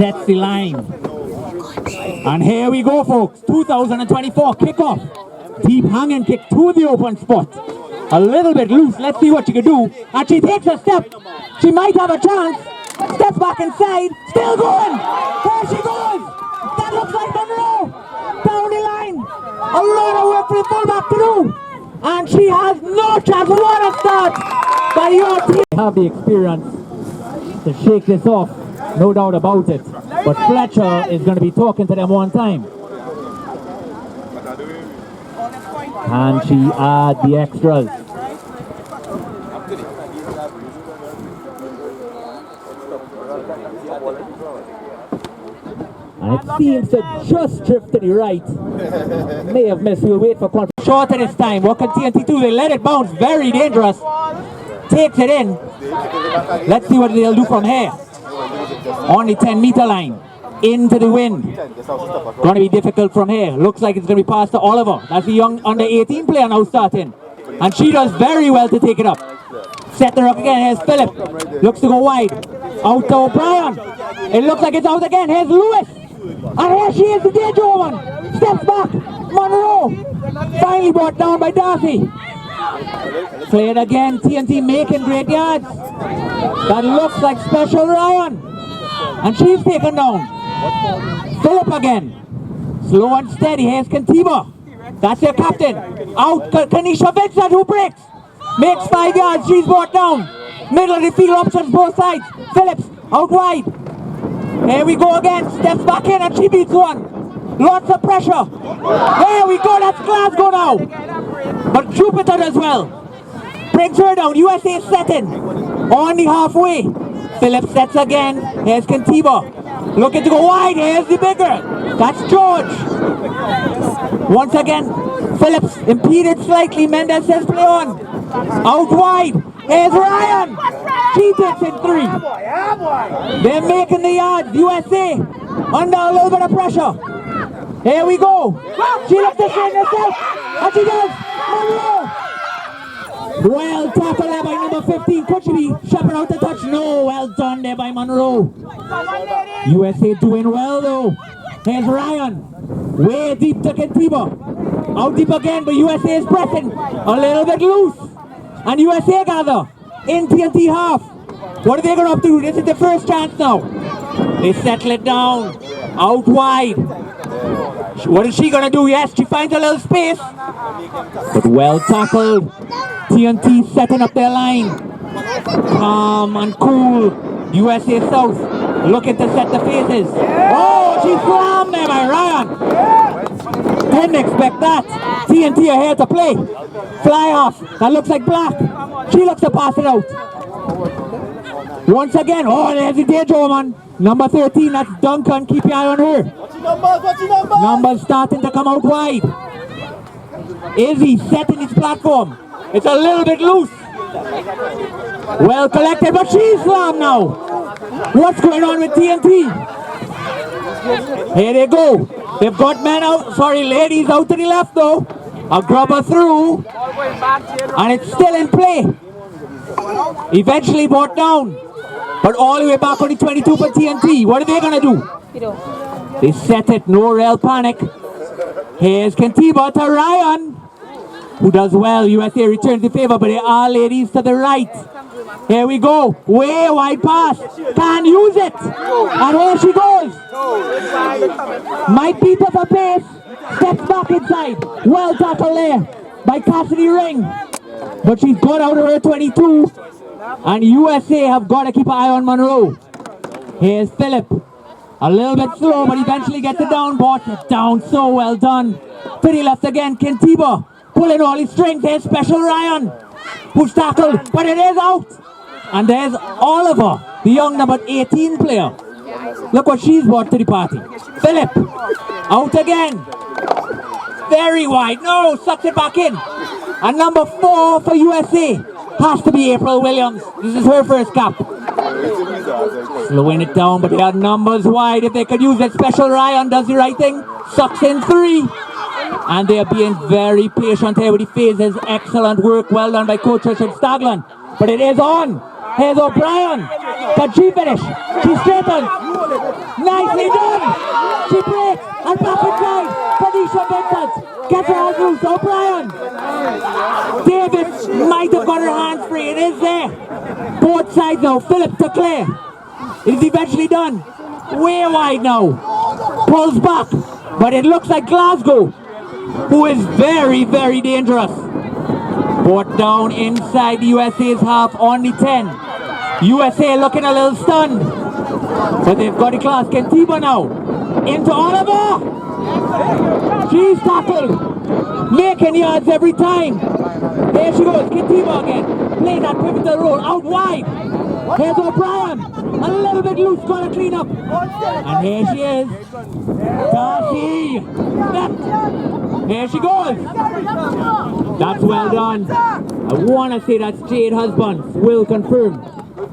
sets the line. And here we go, folks. 2024 kickoff. Deep hanging kick to the open spot. A little bit loose. Let's see what she can do. And she takes a step. She might have a chance. Steps back inside. Still going. There she goes. That looks like Monroe. Down the line. A lot of work for the fullback to do. And she has no chance. What a start by your team. Have the experience to shake this off. No doubt about it. But Fletcher is going to be talking to them one time. And she add the extras. And it seems to just drift to the right. May have missed. We'll wait for confirmation. Shorter this time. What can TNT do? They let it bounce. Very dangerous. Takes it in. Let's see what they'll do from here. On the 10-meter line. Into the wind. Going to be difficult from here. Looks like it's going to be passed to Oliver. That's the young under 18 player now starting. And she does very well to take it up. Set her up again. Here's Phillip. Looks to go wide. Out to O'Brien. It looks like it's out again. Here's Lewis. And here she is, the danger woman. Steps back. Monroe. Finally brought down by Darcy. Play it again. TNT making great yards. That looks like Special Ryan. And she's taken down. Phillip again. Slow and steady. Here's Kantiba. That's their captain. Out. Kanisha Vincent who breaks. Makes 5 yards. She's brought down. Middle of the field options both sides. Phillips out wide. Here we go again. Steps back in and she beats one. Lots of pressure. There we go. That's Glasgow now. But Jupiter as well. Brings her down. USA setting. On the halfway. Phillips sets again. Here's Kantiba. Looking to go wide. Here's the bigger. That's George. Once again. Phillips impeded slightly. Mendes says play on. Out wide. Here's Ryan. She takes it 3. They're making the yards. USA under a little bit of pressure. Here we go. She looks to straighten herself. And she does. Monroe. Well tackled there by number 15. Could she be shepherd out the touch? No. Well done there by Monroe. USA doing well though. Here's Ryan. Way deep to Kantiba. Out deep again, but USA is pressing. A little bit loose. And USA gather in TNT half. What are they going to have to do? This is the first chance now. They settle it down. Out wide. What is she going to do? Yes, she finds a little space. But well tackled. TNT setting up their line. Calm and cool. USA South looking to set the faces. Oh, she's slammed there by Ryan. Didn't expect that. TNT are here to play. Fly off. That looks like Black. She looks to pass it out. Once again. Oh, there's the danger woman. Number 13, that's Duncan. Keep your eye on her. What's your numbers? Numbers starting to come out wide. Izzy setting his platform. It's a little bit loose. Well collected, but she's slammed now. What's going on with TNT? Here they go. They've got men out, ladies out to the left though. A grubber through. And it's still in play. Eventually brought down. But all the way back on the 22 for TNT. What are they going to do? They set it. No real panic. Here's Kantiba to Ryan. Who does well. USA returns the favor, but they are ladies to the right. Here we go. Way wide pass. Can't use it. And here she goes. Might beat up a pace. Steps back inside. Well tackled there by Cassidy Ring. But she's got out of her 22. And USA have got to keep an eye on Monroe. Here's Phillip. A little bit slow, but eventually gets it down. Brought it down. So well done. To the left again. Kantiba pulling all his strength. There's Special Ryan, who's tackled, but it is out. And there's Oliver, the young number 18 player. Look what she's brought to the party. Phillip, out again. Very wide. No, sucks it back in. And number 4 for USA has to be April Williams. This is her first cap. Slowing it down, but they are numbers wide. If they could use it, Special Ryan does the right thing. Sucks in 3. And they are being very patient here with the phases. Excellent work. Well done by Coach Richard Stagland. But it is on. Here's O'Brien. Can she finish? She straightens. Nicely done! She breaks and back inside. Tanisha Vincent gets her hands loose. O'Brien. Davis might have got her hands free. It is there. Both sides now. Philip to Claire. It is eventually done. Way wide now. Pulls back. But it looks like Glasgow, who is very, very dangerous. Brought down inside the USA's half on the 10. USA looking a little stunned. But they've got the class. Kentiba now. Into Oliver. She's tackled. Making yards every time. There she goes. Kentiba again. Play that pivotal role. Out wide. Here's O'Brien. A little bit loose. Got to clean up. And here she is. Darcy. Here she goes. That's well done. I want to say that's Jade Husbands. Will confirm.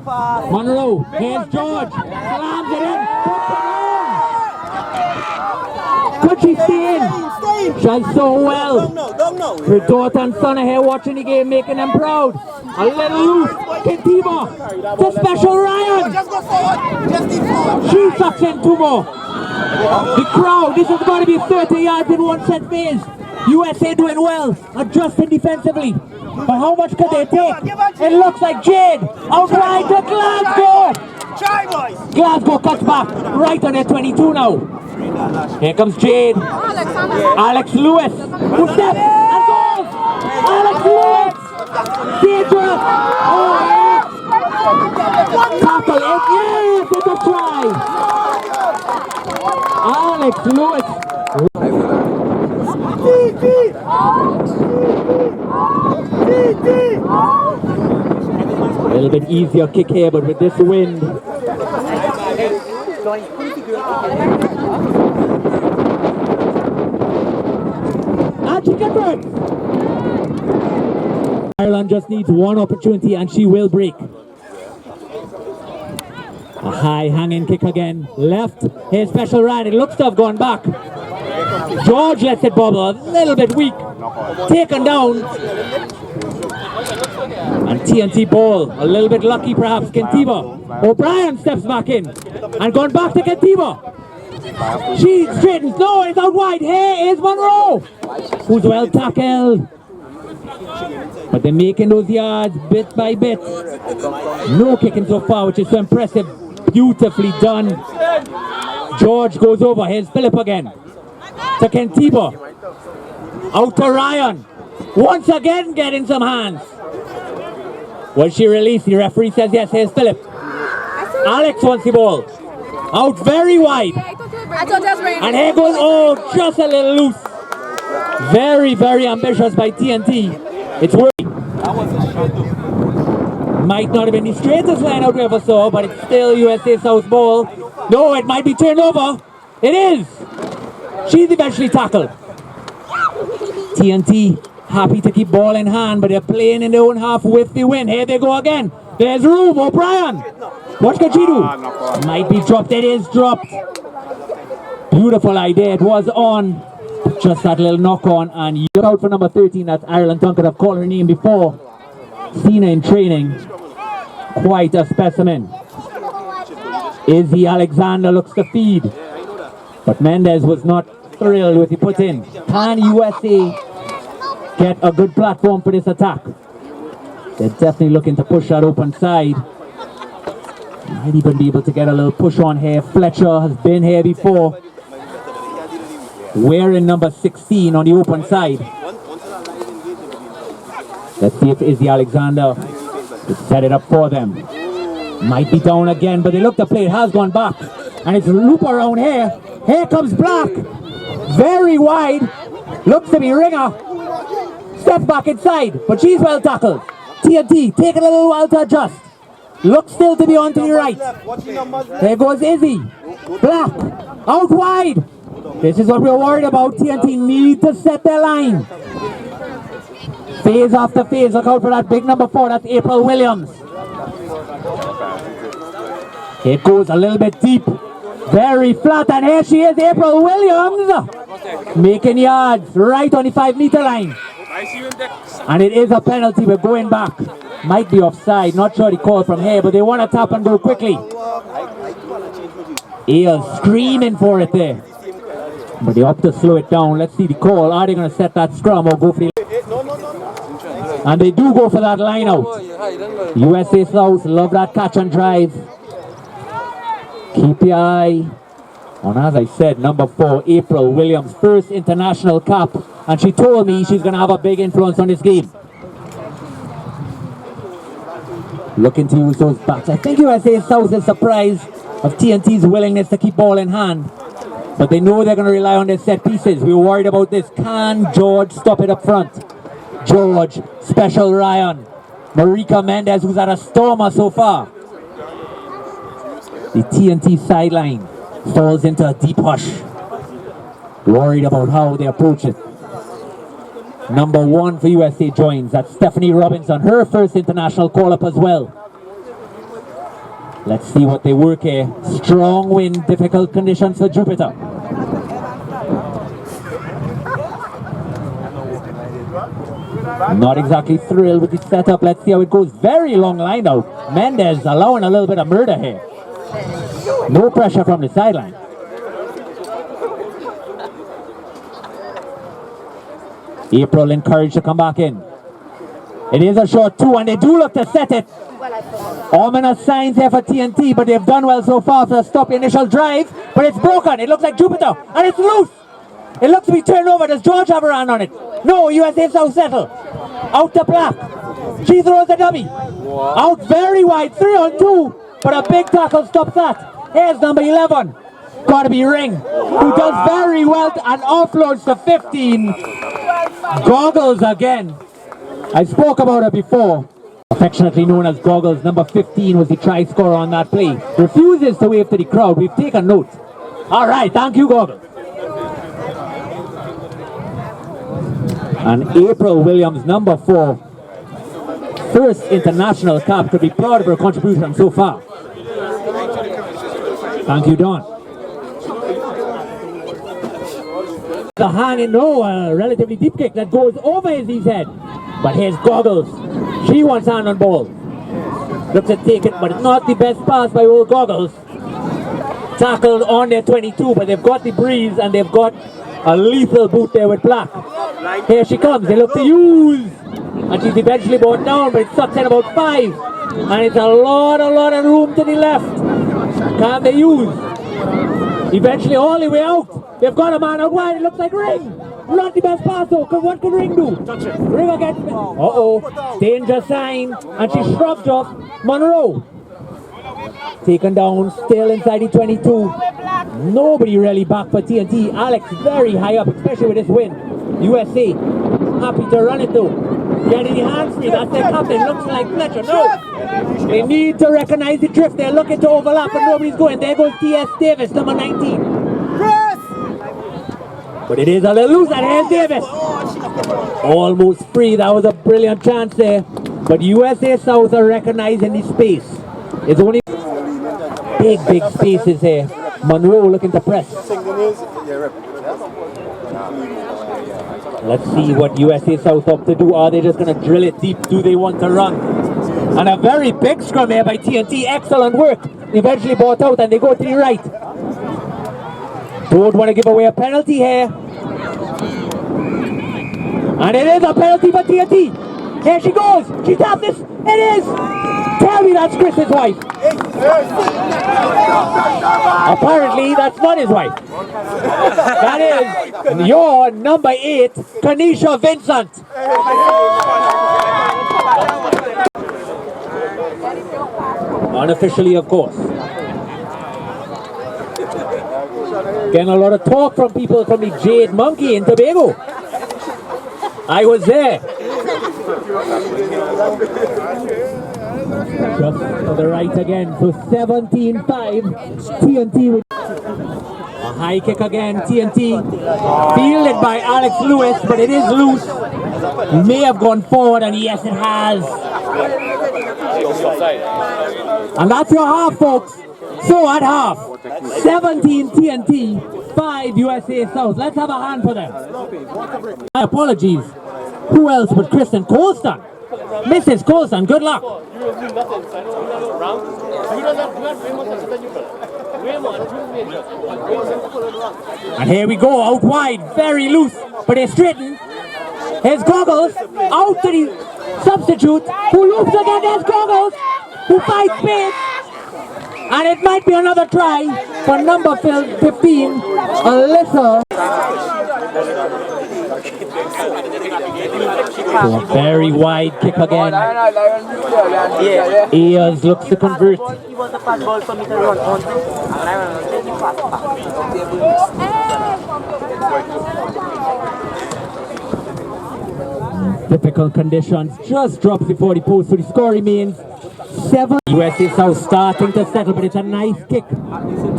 Monroe. Here's George. Slams it in. Could she stay in? She does so well. Her daughter and son are here watching the game, making them proud. A little loose. Kentiba. To Special Ryan. She sucks in two more. The crowd. This is going to be 30 yards in one set phase. USA doing well. Adjusting defensively. But how much could they take? It looks like Jade. Outright to Glasgow. Glasgow cuts back. Right on their 22 now. Here comes Jade. Alex Lewis. Who steps and goes. Alex Lewis. Dangerous. Oh, yes. Tackle it. Yes, it's a try. Alex Lewis. A little bit easier kick here, but with this wind. Ireland just needs one opportunity and she will break. A high hanging kick again. Left. Here's Special Ryan. It looks to have gone back. George lets it bobble. A little bit weak. Taken down. And TNT ball. A little bit lucky perhaps. Kentiba. O'Brien steps back in. And gone back to Kentiba. She straightens. No, it's out wide. Here is Monroe. Who's well tackled. But they're making those yards bit by bit. No kicking so far, which is so impressive. Beautifully done. George goes over. Here's Philip again. To Kentiba. Out to Ryan. Once again getting some hands. Was she released? The referee says yes. Here's Philip. Alex wants the ball. Out very wide. And here goes, oh, just a little loose. Very, very ambitious by TNT. It's working. Might not have been the straightest line out we ever saw, but it's still USA South ball. No, it might be turned over. It is. She's eventually tackled. TNT happy to keep ball in hand, but they're playing in their own half with the win. Here they go again. There's room. O'Brien. What can she do? Might be dropped. It is dropped. Beautiful idea. It was on. Just that little knock on, and you look out for number 13. That's Ireland Duncan. I've called her name before. Seen her in training. Quite a specimen. Izzy Alexander looks to feed, but Mendez was not thrilled with the put in. Can USA get a good platform for this attack? They're definitely looking to push that open side. Might even be able to get a little push on here. Fletcher has been here before. Wearing number 16 on the open side. Let's see if Izzy Alexander will set it up for them. Might be down again, but they look to play. It has gone back. And it's a loop around here. Here comes Black. Very wide. Looks to be Ringer. Steps back inside, but she's well tackled. TNT taking a little while to adjust. Looks still to be on to the right. There goes Izzy. Black. Out wide. This is what we're worried about. TNT need to set their line. Phase after phase. Look out for that big number 4. That's April Williams. It goes a little bit deep. Very flat. And here she is, April Williams. Making yards right on the 5-meter line. And it is a penalty. We're going back. Might be offside. Not sure the call from here, but they want to tap and go quickly. Eels screaming for it there. But they opt to slow it down. Let's see the call. Are they going to set that scrum or go for the... And they do go for that line out. USA South love that catch and drive. Keep your eye on, as I said, number 4, April Williams, first international cap. And she told me she's going to have a big influence on this game. Looking to use those backs. I think USA South is surprised of TNT's willingness to keep ball in hand. But they know they're going to rely on their set pieces. We were worried about this. Can George stop it up front? George, Special Ryan, Marika Mendez, who's had a stormer so far. The TNT sideline falls into a deep hush. Worried about how they approach it. Number 1 for USA joins. That's Stephanie Robinson, her first international call-up as well. Let's see what they work here. Strong wind, difficult conditions for Jupiter. Not exactly thrilled with the setup. Let's see how it goes. Very long line out. Mendez allowing a little bit of murder here. No pressure from the sideline. April encouraged to come back in. It is a short 2 and they do look to set it. Ominous signs here for TNT, but they've done well so far to stop the initial drive. But it's broken. It looks like Jupiter and it's loose. It looks to be turned over. Does George have a run on it? No, USA South settle. Out to Black. She throws the dummy. Out very wide. 3 on 2. But a big tackle stops that. Here's number 11. Got to be Ring, who does very well and offloads to 15. Goggles again. I spoke about it before. Affectionately known as Goggles, number 15 was the try scorer on that play. Refuses to wave to the crowd. We've taken note. All right, thank you, Goggles. And April Williams, number 4, first international cap, could be proud of her contribution so far. Thank you, Don. The hanging, a relatively deep kick that goes over his head. But here's Goggles. She wants hand on ball. Looks to take it, but it's not the best pass by old Goggles. Tackled on their 22, but they've got the breeze and they've got a lethal boot there with Black. Here she comes. They look to use. And she's eventually brought down, but it sucks in about 5. And it's a lot of room to the left. Can they use? Eventually all the way out. They've got a man out wide. It looks like Ring. Not the best pass though. What can Ring do? Ring again. Uh-oh. Danger sign. And she shrugged off Monroe. Taken down, still inside the 22. Nobody really back for TNT. Alex very high up, especially with this win. USA happy to run it though. Getting the hands free. That's their captain. Looks like Fletcher. No. They need to recognize the drift. They're looking to overlap, but nobody's going. There goes T.S. Davis, number 19. But it is a little loose, and here's Davis. Almost free. That was a brilliant chance there. But USA South are recognizing the space. It's only big spaces here. Monroe looking to press. Let's see what USA South up to do. Are they just going to drill it deep? Do they want to run? And a very big scrum here by TNT. Excellent work. Eventually brought out and they go to the right. Don't want to give away a penalty here. And it is a penalty for TNT. Here she goes. She tapped this. It is. Tell me that's Chris's wife. Apparently that's not his wife. That is your number 8, Kanisha Vincent. Unofficially, of course. Getting a lot of talk from people from the Jade Monkey in Tobago. I was there. Just to the right again. So 17-5. TNT with a high kick again. TNT fielded by Alex Lewis, but it is loose. It may have gone forward, and yes, it has. And that's your half, folks. So at half, 17 TNT, 5 USA South. Let's have a hand for them. My apologies. Who else but Kristen Colston? Mrs. Colston, good luck. And here we go, out wide, very loose, but they straighten. His goggles, out to the substitute, who loops again, there's goggles, who fights space. And it might be another try for number 15, Alyssa. So a very wide kick again. Ayers looks to convert. Difficult conditions, just drops before the post, so the score remains 7. USA South starting to settle, but it's a nice kick.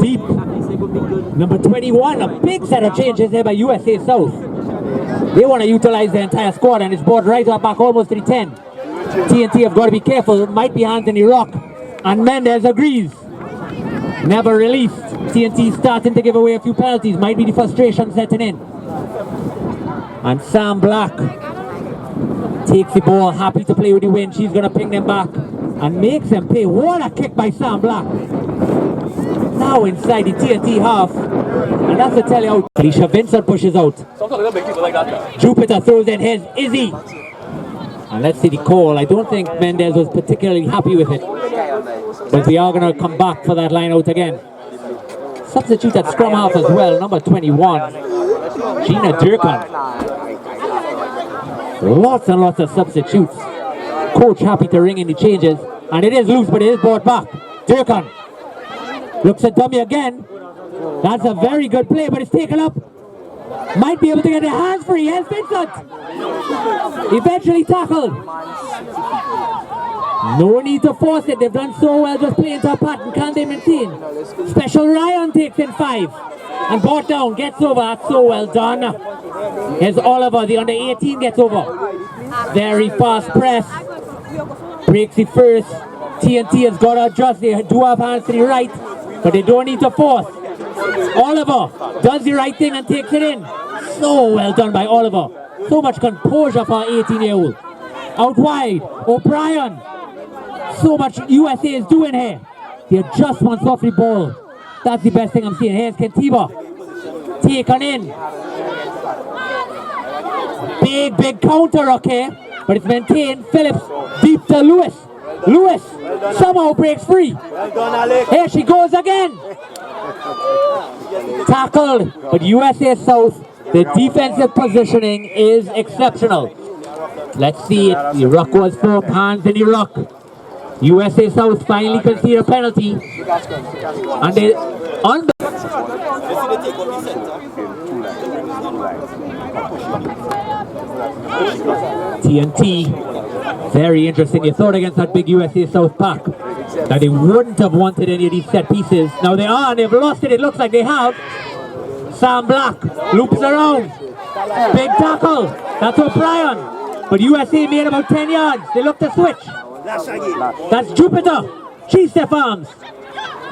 Deep. Number 21, a big set of changes there by USA South. They want to utilize the entire squad, and it's brought right up back almost to the 10. TNT have got to be careful, might be hands in the rock. And Mendez agrees. Never released. TNT starting to give away a few penalties, might be the frustration setting in. And Sam Black takes the ball, happy to play with the wind. She's going to ping them back and makes them pay. What a kick by Sam Black. Now inside the TNT half. And that's to tell you out. Alicia Vincent pushes out. Jupiter throws in his Izzy. And let's see the call. I don't think Mendez was particularly happy with it. But we are going to come back for that line out again. Substitute at scrum half as well, number 21. Gina Durkan. Lots and lots of substitutes. Coach happy to ring in the changes. And it is loose, but it is brought back. Durkan looks at dummy again. That's a very good play, but it's taken up. Might be able to get a hands free. Here's Vincent. Eventually tackled. No need to force it. They've done so well just playing to a pattern. Can they maintain? Special Ryan takes in 5. And brought down. Gets over. That's so well done. Here's Oliver. The under 18 gets over. Very fast press. Breaks the first. TNT has got to adjust. They do have hands to the right, but they don't need to force. Oliver does the right thing and takes it in. So well done by Oliver. So much composure for an 18-year-old. Out wide, O'Brien. So much USA is doing here. The adjustments off the ball. That's the best thing I'm seeing. Here's Kentiba. Taken in. Big counter, okay? But it's maintained. Phillips deep to Lewis. Lewis somehow breaks free. Here she goes again. Tackled, but USA South, the defensive positioning is exceptional. Let's see it. The ruck was firm, hands in the ruck. USA South finally concede a penalty. And they TNT, very interesting. You thought against that big USA South pack that they wouldn't have wanted any of these set pieces. Now they are, and they've lost it. It looks like they have. Sam Black loops around. Big tackle. That's O'Brien. But USA made about 10 yards. They look to switch. That's Jupiter. She step arms.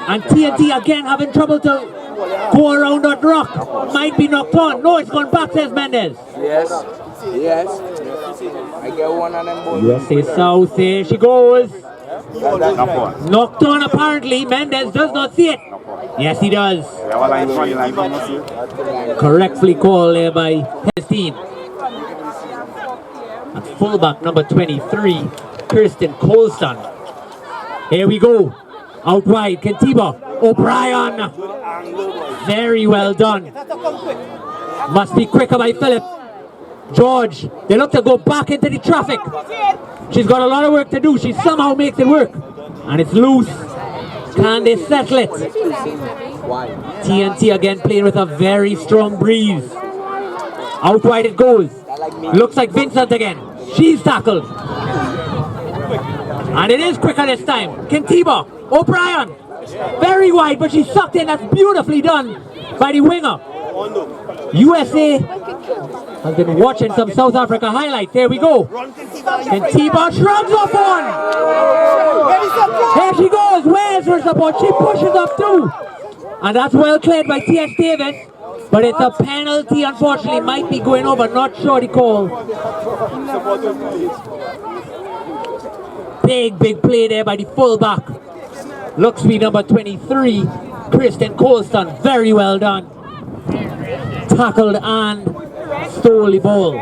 And TNT again having trouble to go around that rock. Might be knocked on. No, it's gone back, says Mendez. Yes. I get one of them boys. USA South, there she goes. Knocked on apparently. Mendez does not see it. Yes, he does. Correctly called there by Hestine. At fullback number 23, Kirsten Colston. Here we go. Out wide, Kentiba. O'Brien. Very well done. Must be quicker by Philip. George, they look to go back into the traffic. She's got a lot of work to do. She somehow makes it work. And it's loose. Can they settle it? TNT again playing with a very strong breeze. Out wide it goes. Looks like Vincent again. She's tackled. And it is quicker this time. Kentiba, O'Brien. Very wide, but she's sucked in. That's beautifully done by the winger. USA has been watching some South Africa highlights. There we go. Kentiba shrugs off one. Here she goes. Where's her support? She pushes up too. And that's well cleared by T.S. Davis. But it's a penalty, unfortunately. Might be going over. Not sure the call. Big play there by the fullback. Looks to be number 23. Kristen Colston, very well done. Tackled and stole the ball.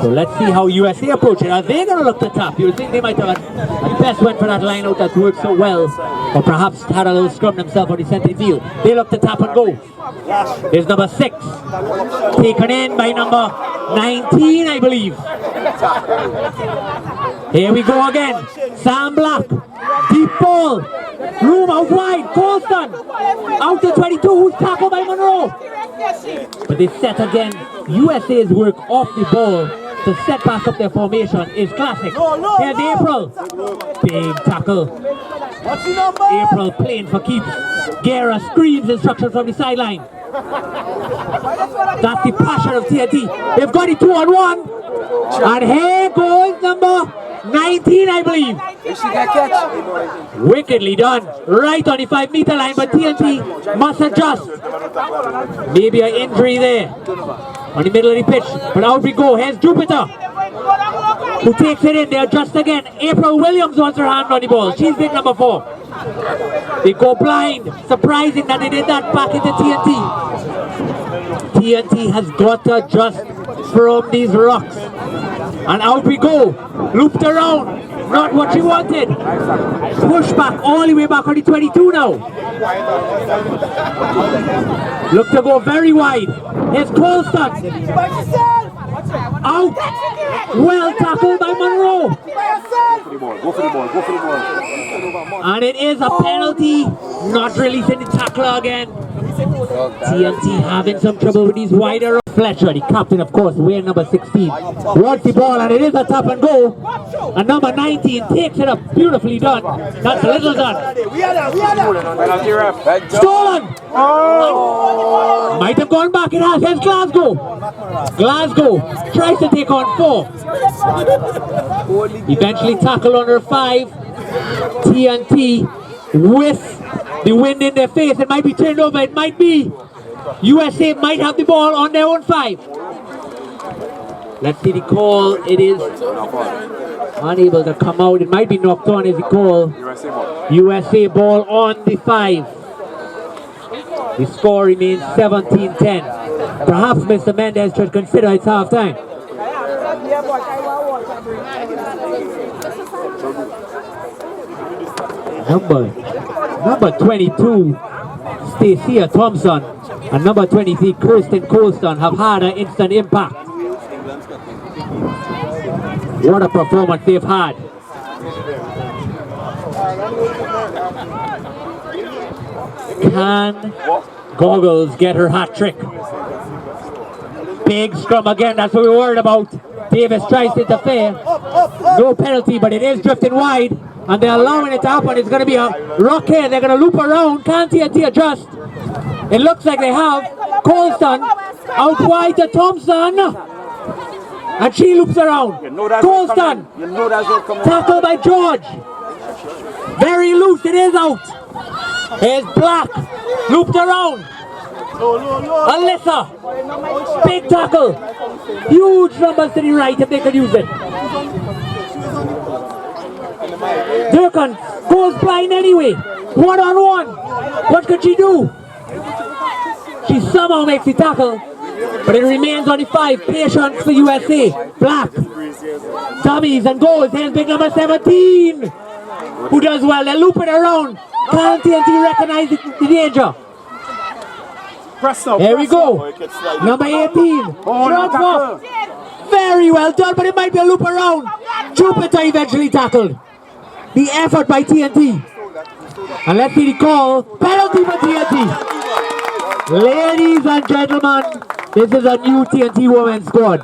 So let's see how USA approach it. Are they going to look to tap? You would think they might have at best went for that line out that worked so well, or perhaps had a little scrum themselves on the centre field. They look to tap and go. There's number 6, taken in by number 19, I believe. Here we go again. Sam Black, deep ball, room out wide. Colston out to 22, who's tackled by Monroe. But they set again. USA's work off the ball to set back up their formation is classic. Here's April. Big tackle. April playing for keeps. Guerra screams instructions from the sideline. That's the passion of TNT. They've got it 2-on-1. And here goes number 19, I believe. Wickedly done. Right on the 5-meter line, but TNT must adjust. Maybe an injury there on the middle of the pitch. But out we go. Here's Jupiter, who takes it in. They adjust again. April Williams wants her hand on the ball. She's big number 4. They go blind. Surprising that they did that back into TNT. TNT has got to adjust from these rocks. And out we go. Looped around. Not what she wanted. Push back all the way back on the 22 now. Look to go very wide. Here's Colston. Out. Well tackled by Monroe. Go for the ball. And it is a penalty. Not releasing the tackler again. TNT having some trouble with these wider. Fletcher, the captain, of course, wearing number 16. Wants the ball, and it is a tap and go. And number 19 takes it up. Beautifully done. That's a little done. Stolen! Oh. Might have gone back. It has. Here's Glasgow. Glasgow tries to take on 4. Eventually tackle under 5. TNT with the wind in their face. It might be turned over. It might be. USA might have the ball on their own 5. Let's see the call. It is unable to come out. It might be knocked on is the call. USA ball on the 5. The score remains 17-10. Perhaps Mr. Mendez should consider it's half time. Number 22, Stacia Thompson, and number 23, Kristen Colston, have had an instant impact. What a performance they've had. Can Goggles get her hat trick? Big scrum again, that's what we're worried about. Davis tries to interfere. No penalty, but it is drifting wide. And they're allowing it to happen. It's going to be a rock here. They're going to loop around. Can't TNT adjust? It looks like they have. Colston out wide to Thompson. And she loops around. Colston. Tackled by George. Very loose. It is out. Here's Black. Looped around. Alyssa. Big tackle. Huge numbers to the right if they could use it. Durkan goes blind anyway. 1-on-1. What could she do? She somehow makes the tackle, but it remains on the 5. Patience for USA. Black. Dummies and goals. Here's big number 17. Who does well. They loop it around. Can't TNT recognize the danger. Here we go. Number 18. Very well done, but it might be a loop around. Jupiter eventually tackled. The effort by TNT. And let's see the call. Penalty for TNT. Ladies and gentlemen, this is a new TNT women's squad.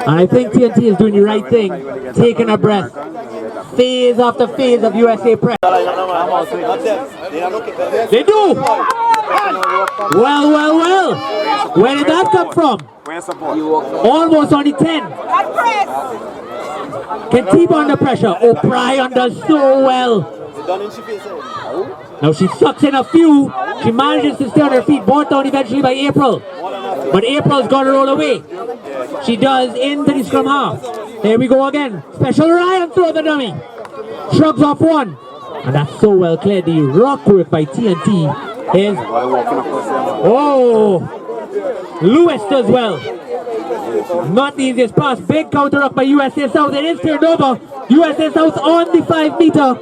And I think TNT is doing the right thing. Taking a breath. Phase after phase of USA press. They do! Well. Where did that come from? Almost on the 10. Can keep under pressure. O'Brien does so well. Now she sucks in a few. She manages to stay on her feet. Brought down eventually by April. But April's got her all away. She does into the scrum half. Here we go again. Special Ryan throw the dummy. Shrugs off one. And that's so well cleared. The rock work by TNT is... Oh! Lewis does well. Not the easiest pass. Big counter up by USA South. It is turned over. USA South on the 5 meter.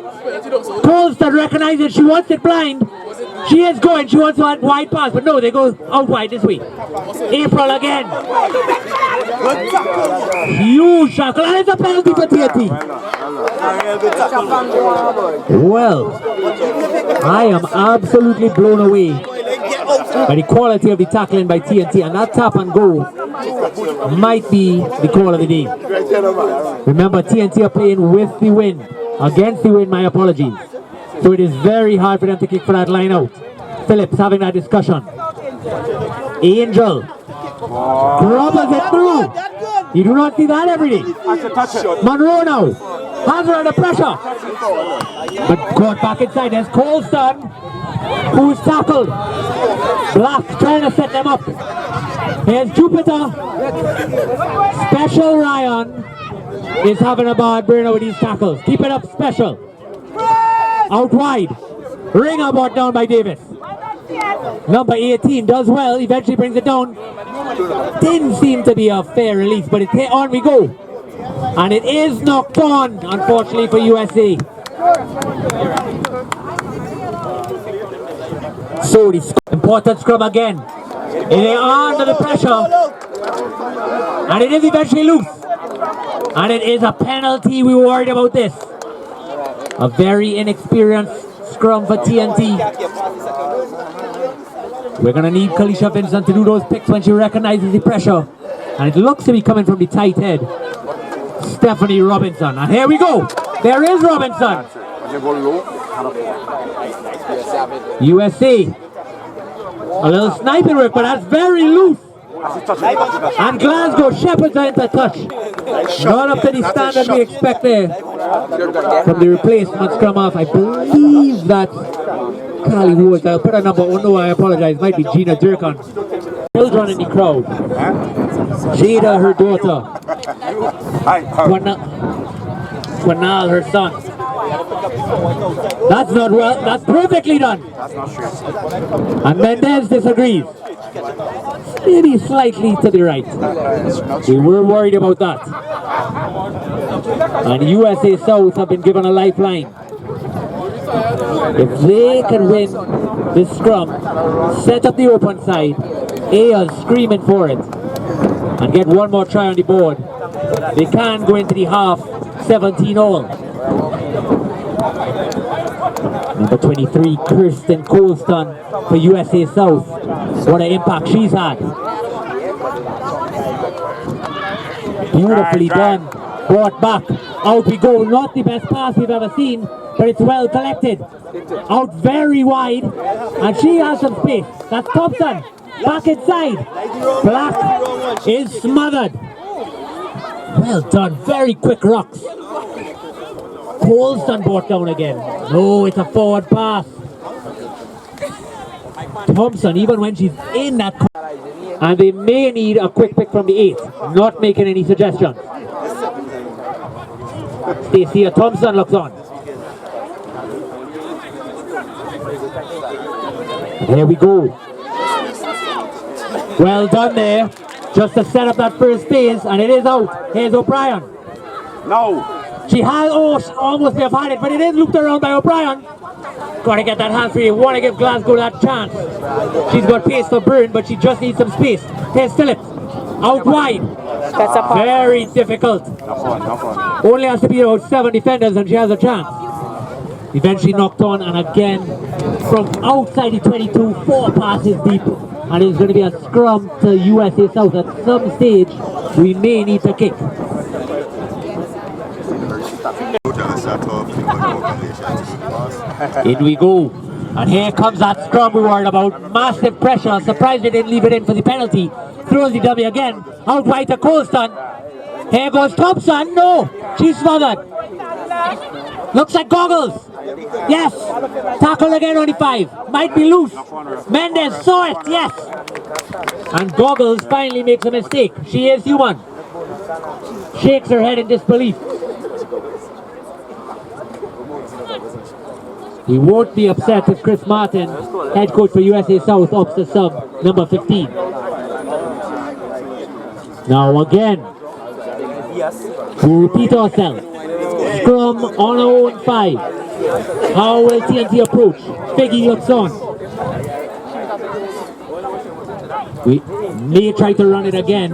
Colston recognizes she wants it blind. She is going. She wants a wide pass. But no, they go out wide this week. April again. Huge tackle. And it's a penalty for TNT. Well, I am absolutely blown away by the quality of the tackling by TNT, and that tap and go might be the call of the day. Remember, TNT are playing with the wind, against the wind, my apologies. So it is very hard for them to kick for that line out. Phillips having that discussion. Angel grubbers it through. You do not see that every day. Monroe now has her under pressure, but caught back inside. There's Colston, who's tackled. Black trying to set them up. Here's Jupiter. Special Ryan is having a bad burner with these tackles. Keep it up, Special. Out wide. Ringer brought down by Davis. Number 18 does well, eventually brings it down. Didn't seem to be a fair release, but it's on we go. And it is knocked on, unfortunately for USA. So the important scrum again. And they are under the pressure. And it is eventually loose. And it is a penalty. We were worried about this. A very inexperienced scrum for TNT. We're going to need Kalisha Vincent to do those picks when she recognizes the pressure. And it looks to be coming from the tight head. Stephanie Robinson. And here we go. There is Robinson. USA. A little sniping work, but that's very loose. And Glasgow Shepherds are into touch. Not up to the standard we expect there from the replacement scrum half. I believe that Callie Woods, I'll put a number, oh no, I apologize, might be Gina Durkan. Children in the crowd. Jada, her daughter. Wanal, her son. That's not well, that's perfectly done. And Mendez disagrees. Maybe slightly to the right. We were worried about that. And USA South have been given a lifeline. If they can win this scrum, set up the open side, Aya's screaming for it, and get one more try on the board, they can go into the half 17-all. Number 23, Kirsten Colston for USA South. What an impact she's had. Beautifully done. Brought back. Out we go. Not the best pass we've ever seen, but it's well collected. Out very wide. And she has some space. That's Thompson. Back inside. Black is smothered. Well done. Very quick rocks. Colston brought down again. No, it's a forward pass. Thompson, even when she's in that, and they may need a quick pick from the 8. Not making any suggestions. Stacey Thompson looks on. There we go. Well done there. Just to set up that first phase, and it is out. Here's O'Brien. No. She has, she almost may have had it, but it is looped around by O'Brien. Got to get that hand free. Want to give Glasgow that chance. She's got pace for burn, but she just needs some space. Here's Phillips. Out wide. That's a very difficult. Only has to beat about 7 defenders and she has a chance. Eventually knocked on, and again from outside the 22, 4 passes deep. And it's going to be a scrum to USA South. At some stage, we may need to kick. In we go. And here comes that scrum we worried about. Massive pressure. Surprised they didn't leave it in for the penalty. Throws the dummy again. Out wide to Colston. Here goes Thompson. No. She's smothered. Looks like Goggles. Yes. Tackle again on the 5. Might be loose. Mendez saw it. Yes. And Goggles finally makes a mistake. She is human. shakes her head in disbelief. He won't be upset if Chris Martin, head coach for USA South, ups the sub, number 15. Now again, we'll repeat ourselves. Scrum on our own 5. How will TNT approach? Figgy looks on. We may try to run it again,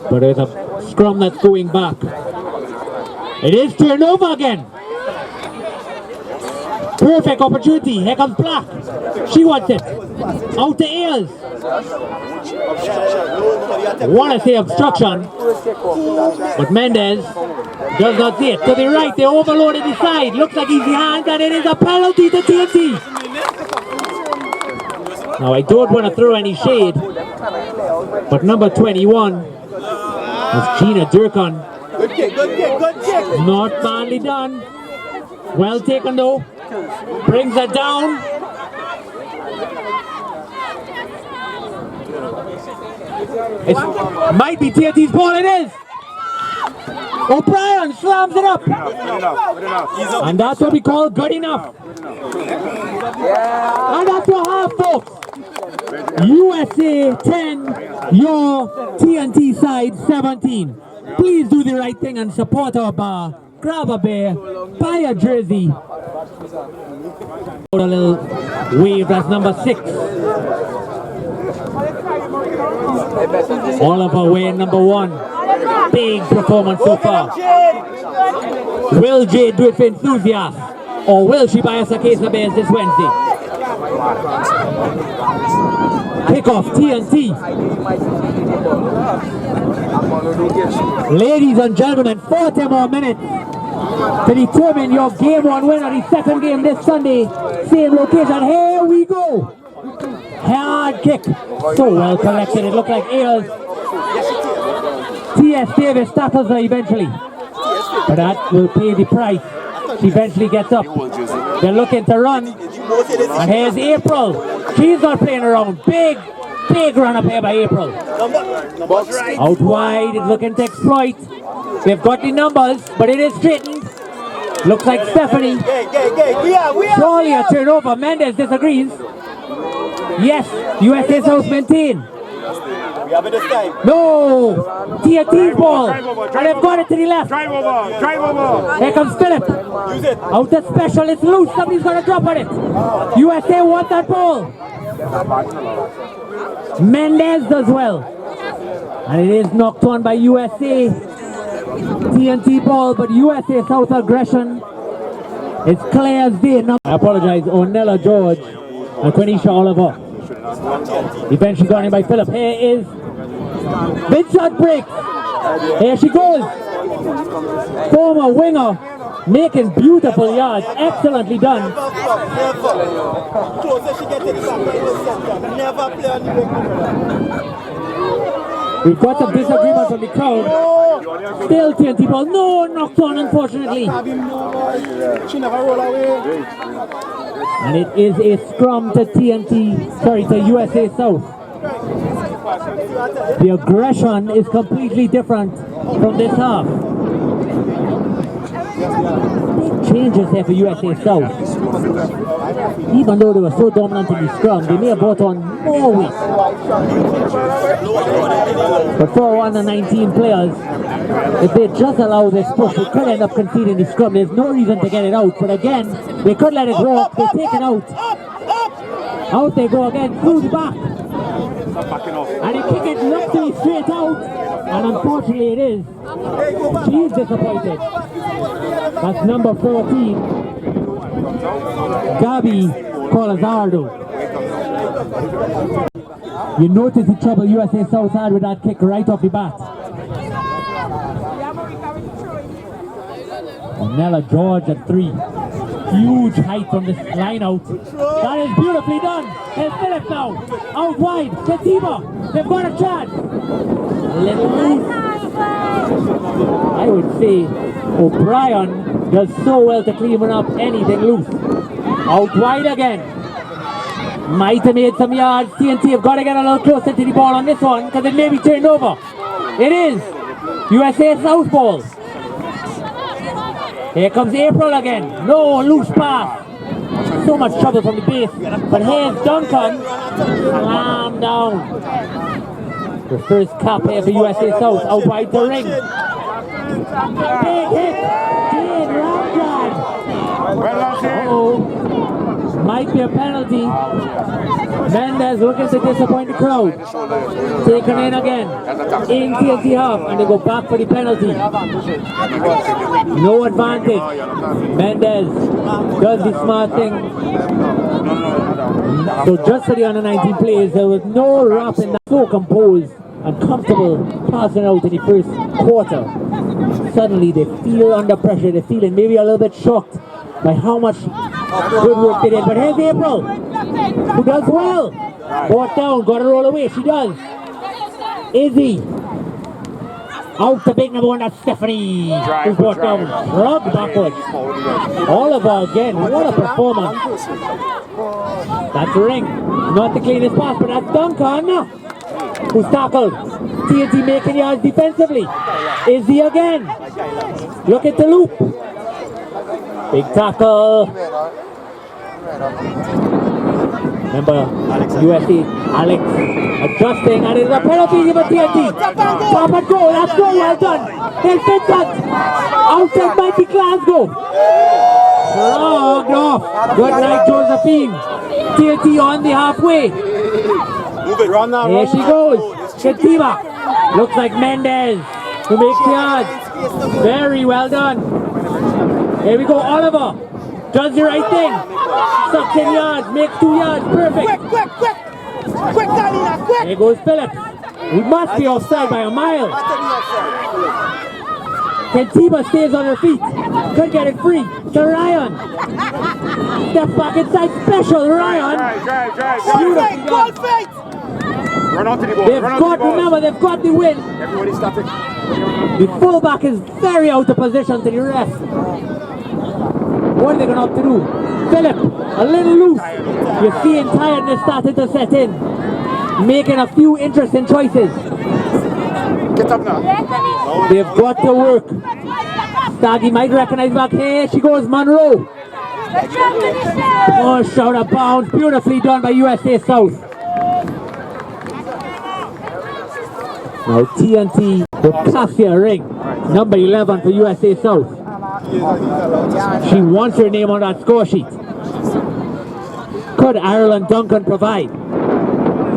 but there's a scrum that's going back. It is turnover again. Perfect opportunity. Here comes Black. She wants it. Out to Ailes. Want to say obstruction, but Mendez does not see it. To the right, they overloaded the side. Looks like easy hands, and it is a penalty to TNT. Now I don't want to throw any shade, but number 21 is Gina Durkan. Good kick, good kick, good kick. Not badly done. Well taken though. Brings it down. It might be TNT's ball, it is. O'Brien slams it up. And that's what we call good enough. And that's your half, folks. USA 10, your TNT side 17. Please do the right thing and support our bar. Grab a beer, buy a jersey. A little wave, that's number 6. Oliver Wayne, number 1. Big performance so far. Will Jade do it for enthusiasts? Or will she buy us a case of beers this Wednesday? Kickoff TNT. Ladies and gentlemen, 40 more minutes to determine your game 1 winner, the second game this Sunday. Same location. Here we go. Hard kick. So well collected. It looked like Ailes. T.S. Davis tackles her eventually. But that will pay the price. She eventually gets up. They're looking to run. And here's April. She's not playing around. Big run up here by April. Out wide, it's looking to exploit. They've got the numbers, but it is straightened. Looks like Stephanie. Surely a turnover. Mendez disagrees. Yes, USA South maintain. No! TNT's ball. And they've got it to the left. Here comes Phillip. Out to special, it's loose. Somebody's going to drop on it. USA wants that ball. Mendez does well. And it is knocked on by USA. TNT ball, but USA South aggression. It's clear as day. I apologize, Ornella George and Quenisha Oliver. Eventually gone in by Phillip. Here is Vincent breaks. Here she goes. Former winger making beautiful yards. Excellently done. We've got some disagreement from the crowd. Still TNT ball. No, knocked on unfortunately. And it is a scrum to to USA South. The aggression is completely different from this half. Big changes here for USA South. Even though they were so dominant in the scrum, they may have brought on more weight. But for under 19 players, if they just allow this push, they could end up conceding the scrum. There's no reason to get it out. But again, they could let it walk. They take it out. Out they go again, through the back. And they kick it luckily straight out. And unfortunately it is. She's disappointed. That's number 14. Gabi Colazardo. You notice the trouble USA South had with that kick right off the bat. Nella George at 3. Huge height from this line out. That is beautifully done. There's Phillip now. Out wide. Katiba. They've got a chance. A little loose. I would say O'Brien does so well to clean up anything loose. Out wide again. Might have made some yards. TNT have got to get a little closer to the ball on this one because it may be turned over. It is USA South ball. Here comes April again. No, loose pass. So much trouble from the base. But here's Duncan. Slam down. The first cap here for USA South. Out wide the ring. Big hit. Jade Ramjan. Uh-oh. Might be a penalty. Mendez looking to disappoint the crowd. Taken in again. In TNT half. And they go back for the penalty. No advantage. Mendez does the smart thing. So just for the under 19 players, there was no rap in that. So composed and comfortable passing out in the first quarter. Suddenly they feel under pressure. They're feeling maybe a little bit shocked by how much good work they did. But here's April, who does well. Brought down, got to roll away. She does. Izzy. Out to big number one, that's Stephanie. Who's brought down. Shrugged backwards. Oliver again. What a performance. That's a ring. Not the cleanest pass, but that's Duncan. Who's tackled. TNT making yards defensively. Izzy again. Look at the loop. Big tackle. Remember, USA, Alex adjusting, and it's a penalty for TNT. Top and goal, that's so well done. Here's Vincent. Outside might be Glasgow. Shrugged off. Good night, Josephine. TNT on the halfway. Here she goes. Shatima. Looks like Mendez who makes the yards. Very well done. Here we go, Oliver. Does the right thing. Sucks in yards, makes 2 yards, perfect. Quick, Dalina, quick! Here goes Phillips. He must be offside by a mile. Kentiba stays on her feet. Could get it free to Ryan. Step back inside, special Ryan. Beautifully done. Run onto the ball. Remember, they've got the win. Everybody stop it. The fullback is very out of position to the ref. What are they going to have to do? Philip, a little loose. You're seeing tiredness starting to set in. Making a few interesting choices. Get up now. They've got to work. Staggy might recognize back. Here she goes, Monroe. Push out of bounds. Beautifully done by USA South. Now TNT with Cassia Ring. Number 11 for USA South. She wants her name on that score sheet. Could Ireland Duncan provide?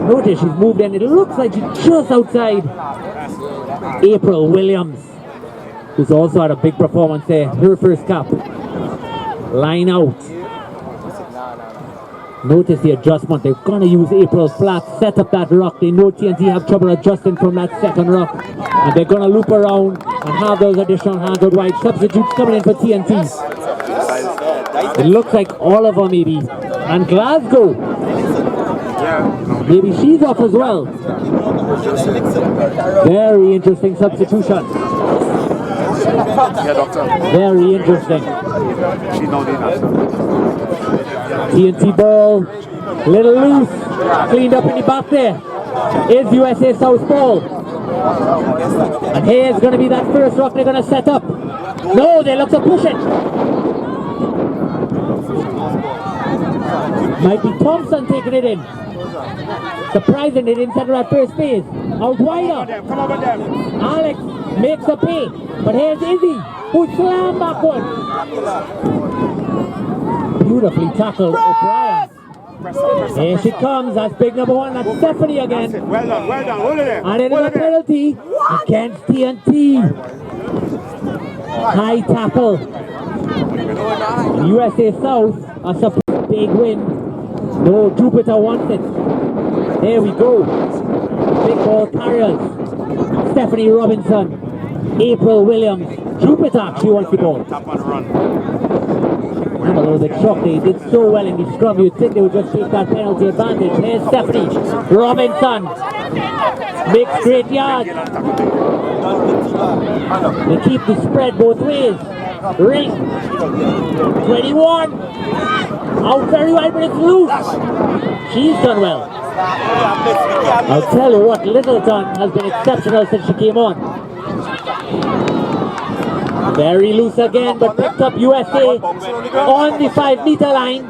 Notice she's moved in. It looks like she's just outside April Williams, who's also had a big performance there. Her first cap. Line out. Notice the adjustment. They're going to use April's flat, set up that rock. They know TNT have trouble adjusting from that second rock. And they're going to loop around and have those additional hands out wide. Substitutes coming in for TNT. It looks like Oliver maybe. And Glasgow. Maybe she's off as well. Very interesting substitution. Yeah, doctor. Very interesting. She's not in us. TNT ball, little loose, cleaned up in the back there. Is USA South ball. And here's going to be that first rock they're going to set up. No, they look to push it. Might be Thompson taking it in. Surprising they didn't set her at first phase. Out wider. Come over them. Alex makes a pay. But here's Izzy, who slammed backwards. Beautifully tackled O'Brien. Here she comes, that's big number one, that's Stephanie again. Well done, hold it there. And it is a penalty against TNT. High tackle. USA South, a surprise big win. No, Jupiter wants it. There we go. Big ball carriers. Stephanie Robinson, April Williams, Jupiter, she wants the ball. Tap and run. I'm a little bit shocked. They did so well in the scrum. You'd think they would just take that penalty advantage. Here's Stephanie Robinson. Makes great yards. They keep the spread both ways. Ring. 21. Out very wide, but it's loose. She's done well. I'll tell you what, Littleton has been exceptional since she came on. Very loose again, but picked up USA on the 5-meter line.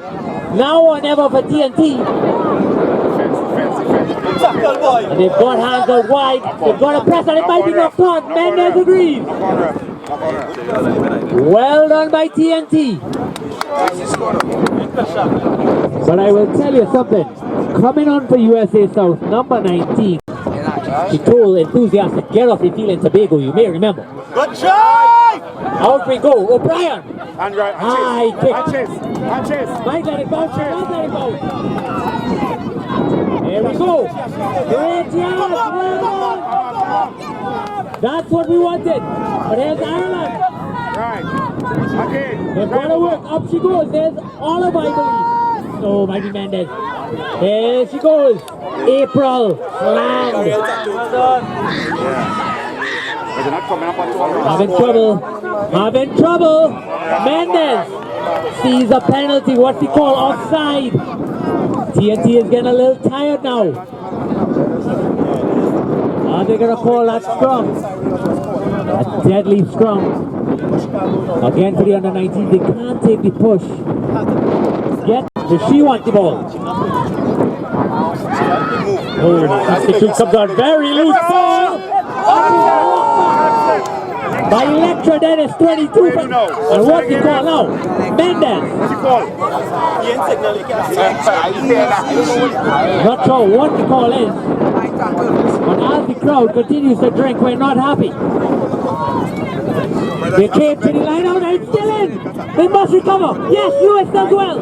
Now or never for TNT. And they've got hands out wide. They've got a press and it might be knocked on. Mendez agrees. Well done by TNT. But I will tell you something. Coming on for USA South, number 19. She told enthusiastic, get off the field in Tobago, you may remember. Good try! Out we go, O'Brien. And right, High kick. and chase. Might let it bounce, might let it bounce. There we go. Great job, Ireland. That's what we wanted. But there's Ireland. Right. Okay. They've got to work. Up she goes. There's Olive, I believe. Oh, mighty Mendez. There she goes. April. Land. Having trouble. Mendez sees a penalty. What we call offside. TNT is getting a little tired now. Are they going to call that scrum? A deadly scrum. Again for the under 19, they can't take the push. Does she want the ball? Oh, the shoot comes out very loose ball. By Electra Dennis, 22. And what's the call now? Mendez. Not sure what the call is. But as the crowd continues to drink, we're not happy. They came to the line out and it's still in. They must recover. Yes, US does well.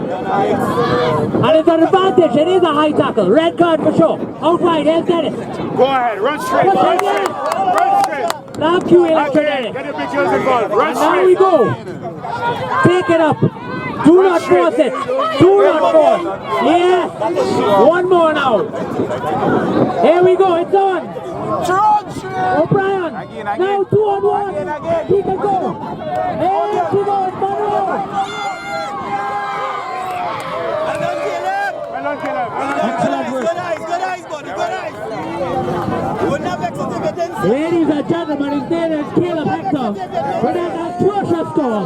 And it's an advantage. It is a high tackle. Red card for sure. Out wide, there's Dennis. Go ahead, run straight. Run straight. Thank you, Electra Dennis. Get the big girls involved. Run straight. Now we go. Take it up. Do not force it. Do not force. Yes. One more now. Here we go. It's on. O'Brien. Now 2 on 1. He can go. Here she goes. Monroe. Excellent work. Ladies and gentlemen, his name is Caleb Hector with an atrocious score.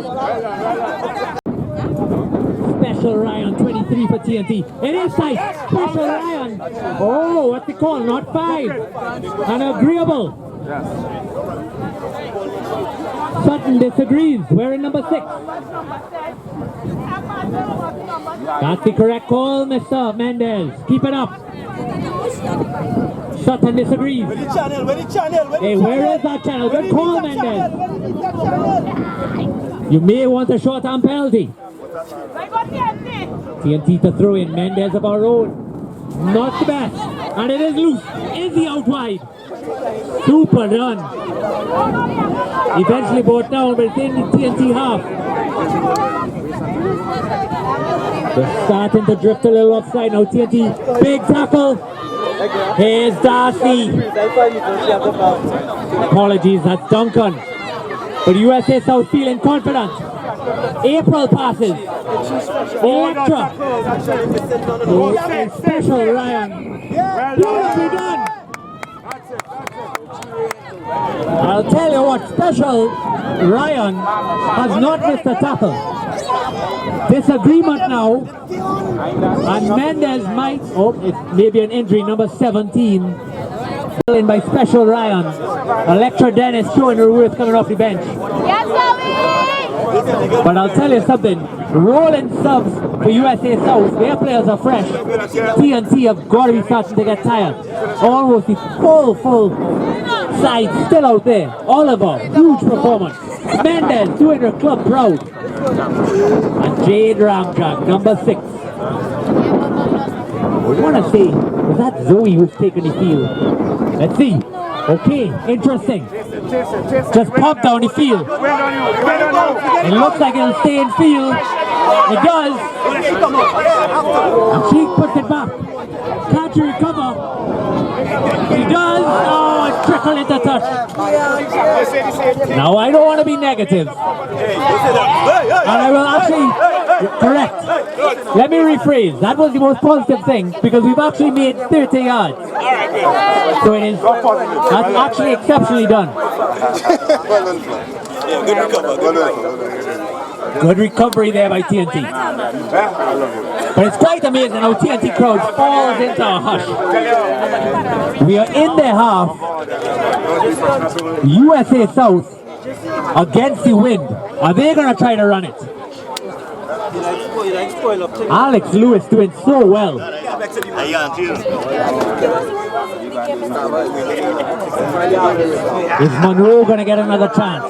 Special Ryan, 23 for TNT. It is tight. Special Ryan. Oh, what's the call? Not 5. An agreeable. Sutton disagrees. We're in number 6. That's the correct call, Mr. Mendez. Keep it up. Sutton disagrees. Hey, where is that channel? Good call, Mendez. You may want a short-arm penalty. TNT to throw in. Mendez of our own. Not the best. And it is loose. Is he out wide? Super done. Eventually brought down, but it's in the TNT half. They're starting to drift a little offside now. TNT, big tackle. Here's Darcy. Apologies, that's Duncan. But USA South feeling confident. April passes. Electra. And Special Ryan. Beautifully done. I'll tell you what, Special Ryan has not missed a tackle. Disagreement now. And Mendez might, it may be an injury, number 17. In by Special Ryan. Electra Dennis showing her worth coming off the bench. Yes, but I'll tell you something, rolling subs for USA South, their players are fresh. TNT have got to be starting to get tired. Almost the full side still out there. Oliver, huge performance. Mendez doing her club proud. And Jade Ramjack, number 6. I want to say, was that Zoe who's taking the field? Let's see. Okay, interesting. Just pop down the field. It looks like it'll stay in field. It does. And she puts it back. Can't you recover? She does. Oh, it's trickled into touch. Now, I don't want to be negative. And I will actually Correct. Let me rephrase. That was the most positive thing because we've actually made 30 yards. So it is. That's actually exceptionally done. Good recovery there by TNT. But it's quite amazing how TNT crowd falls into a hush. We are in the half. USA South against the wind. Are they going to try to run it? Alex Lewis doing so well. Is Monroe going to get another chance?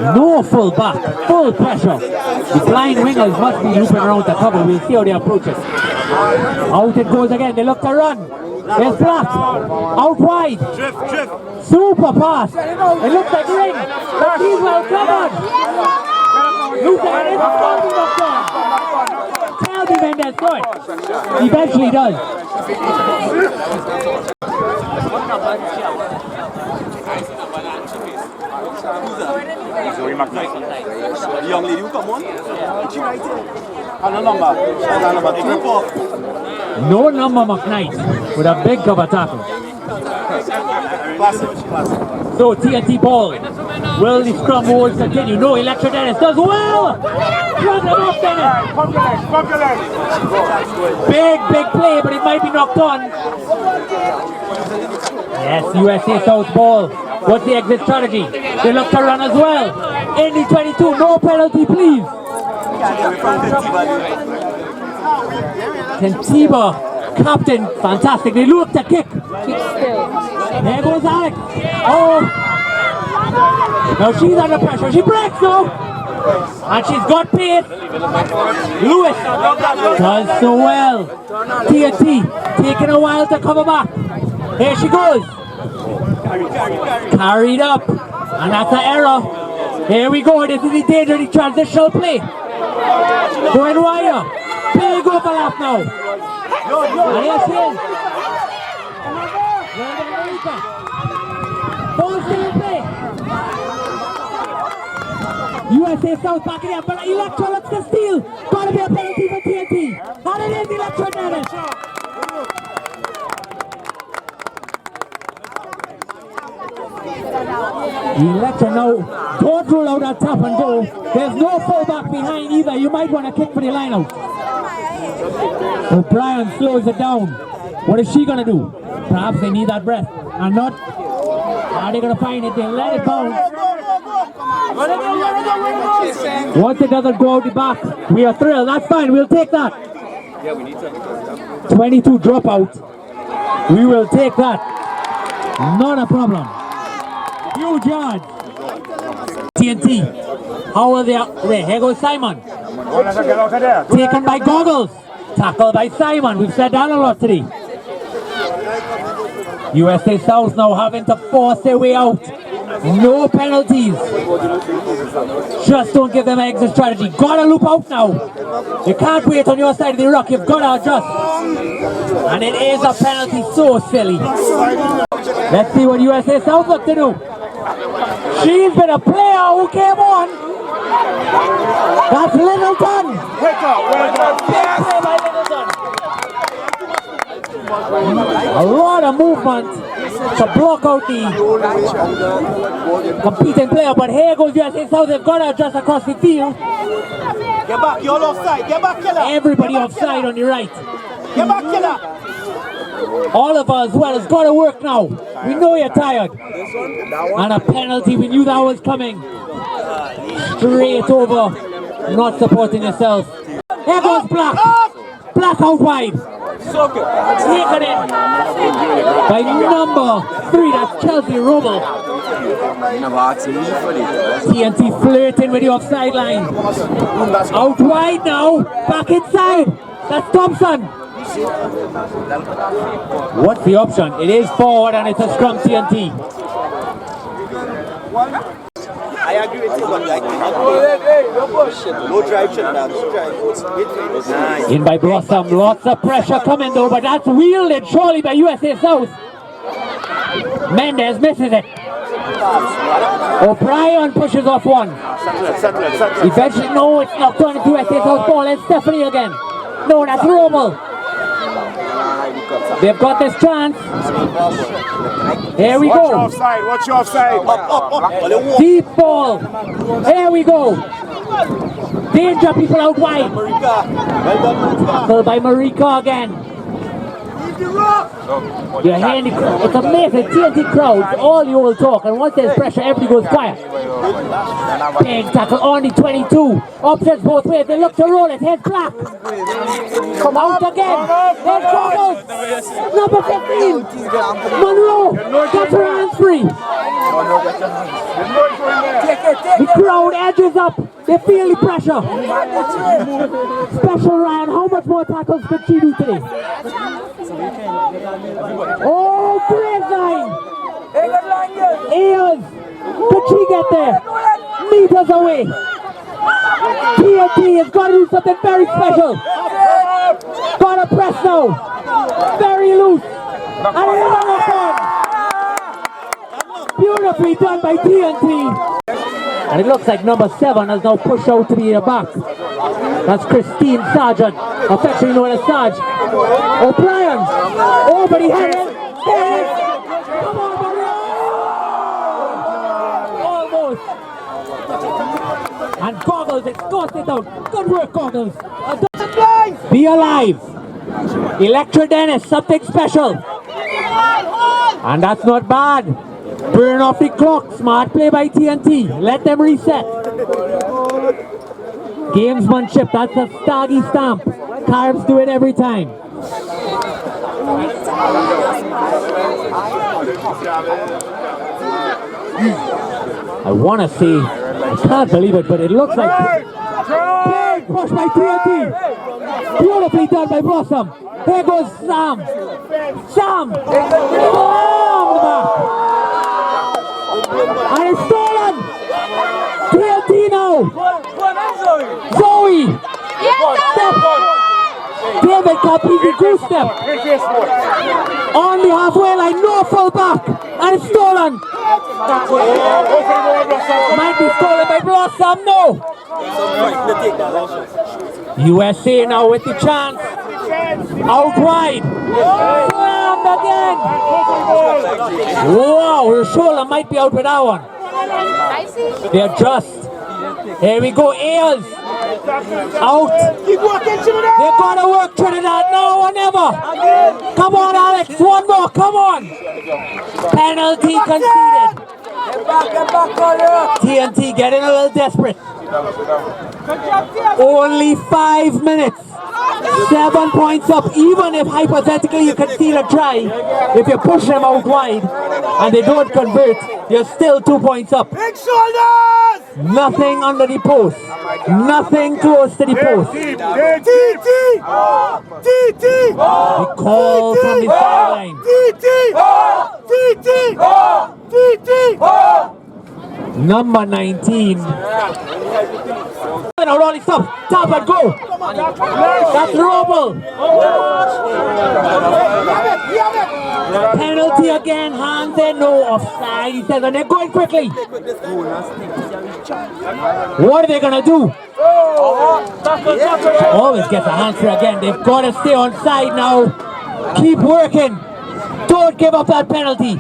No full back, full pressure. The blind wingers must be looping around the cover. We'll see how they approach it. Out it goes again. They look to run. There's Black. Out wide. Super pass. It looks like ring. But he's well covered. Looks like it's something of done. Tell me when that's good. He eventually does. The young lady who come on? She right here. No number McKnight with a big cover tackle. So TNT ball. Will the scrum holds continue? No, Electra Dennis does well! Run them off, Dennis! Big play, but it might be knocked on. Yes, USA South ball. What's the exit strategy? They look to run as well. In the 22, no penalty, please. Kentiba, captain, fantastic. They look to kick. There goes Alex. Oh. Now she's under pressure. She breaks now. And she's got pace. Lewis does so well. TNT taking a while to cover back. Here she goes. Carried up. And that's an error. Here we go. This is the danger of the transitional play. Going wire. Big overlap now. And here she is. Ball still in play. USA South back in, but Electra looks to steal. Gotta be a penalty for TNT. And it is Electra Dennis. Electra now, don't rule out that tap and go. There's no fullback behind either. You might want to kick for the line out. O'Brien slows it down. What is she going to do? Perhaps they need that breath. And not. Are they going to find it? They let it bounce. Once it doesn't go out the back, we are thrilled. That's fine. We'll take that. 22 dropout. We will take that. Not a problem. Huge yard. TNT. How are they? Wait, here goes Simon. Taken by Goggles. Tackled by Simon. We've said that a lot today. USA South now having to force their way out. No penalties. Just don't give them an exit strategy. Gotta loop out now. You can't wait on your side of the rock. You've got to adjust. And it is a penalty so silly. Let's see what USA South look to do. She's been a player who came on. That's Littleton. Big play by Littleton. A lot of movement to block out the competing player, but here goes USA South. They've got to adjust across the field. Get back, you're offside. Get back, killer. Everybody offside on the right. Get back, killer. Oliver as well has got to work now. We know you're tired. And a penalty, we knew that was coming. Straight over. Not supporting yourself. Here goes Black. Black out wide. Taken in by number 3, that's Chelsea Roble. TNT flirting with the offside line. Out wide now. Back inside. That's Thompson. What's the option? It is forward and it's a scrum TNT. I agree with you, but like, no drive, nice. In by Blossom, lots of pressure coming though, but that's wielded surely by USA South. Mendez misses it. O'Brien pushes off one. Eventually, no, it's not going to USA's house ball. It's Stephanie again. No, that's Rommel. They've got this chance. Here we go. Watch your offside. Deep ball. Here we go. Danger, people out wide. Tackled by Marika again. Your hand, it's amazing. TNT crowds, all you will talk, and once there's pressure, everybody goes quiet. Big tackle, only 22. Options both ways. They look to roll it. Head black. Come out again. Head goggles. Number 15. Monroe. Gets her hands free. The crowd edges up. They feel the pressure. Special Ryan, how much more tackles could she do today? Oh, great line! Eels! Could she get there? Meters away! TNT has got to do something very special! Got to press now! Very loose! And another one! Beautifully done by TNT! And it looks like number 7 has now pushed out to be a back. That's Christine Sargent, affectionately known as Sarge. O'Brien, over the head. There it is. Come on, Maria. Almost. And Goggles, it's got it out. Good work, Goggles. Be alive. Electra Dennis, something special. And that's not bad. Burn off the clock. Smart play by TNT. Let them reset. Gamesmanship, that's a Staggy stamp. Carbs do it every time. I want to see, I can't believe it, but it looks like big push by TNT. Beautifully done by Blossom. Here goes Sam. Sam! Oh, the back. And it's stolen! TNT now! Zoe! Step! David completely goose step! On the halfway line, no full back! And it's stolen! Might be stolen by Blossom, no! USA now with the chance! Out wide! Slammed again! Wow, Rashola might be out with that one. They're just. Here we go, Eels. Out. They've got to work Trinidad now or never. Come on, Alex. One more. Come on. Penalty conceded. TNT getting a little desperate. Only 5 minutes. 7 points up. Even if hypothetically you concede a try, if you push them out wide and they don't convert, you're still 2 points up. Big shoulders! Nothing under the post. Nothing close to the post. TT! The call from the sideline. Number 19. Out all the stuff. Tap and go. That's Rommel. Penalty again. Hands in. No offside. He says, and they're going quickly. What are they going to do? Always gets a answer again. They've got to stay on side now. Keep working. Don't give up that penalty.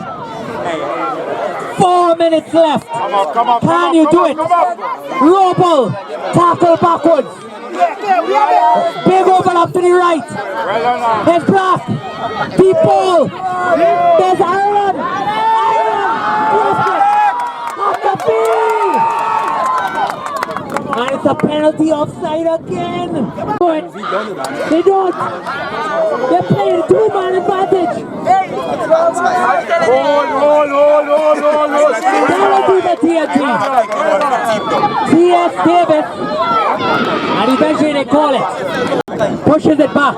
4 minutes left. Can you do it? Rommel, tackle backwards. Big open up to the right. There's Black. Deep ball. There's Ireland. Off the field. And it's a penalty offside again. They don't. They're playing 2-man advantage. Penalty for TNT. T.S. Davis. And eventually they call it. Pushes it back.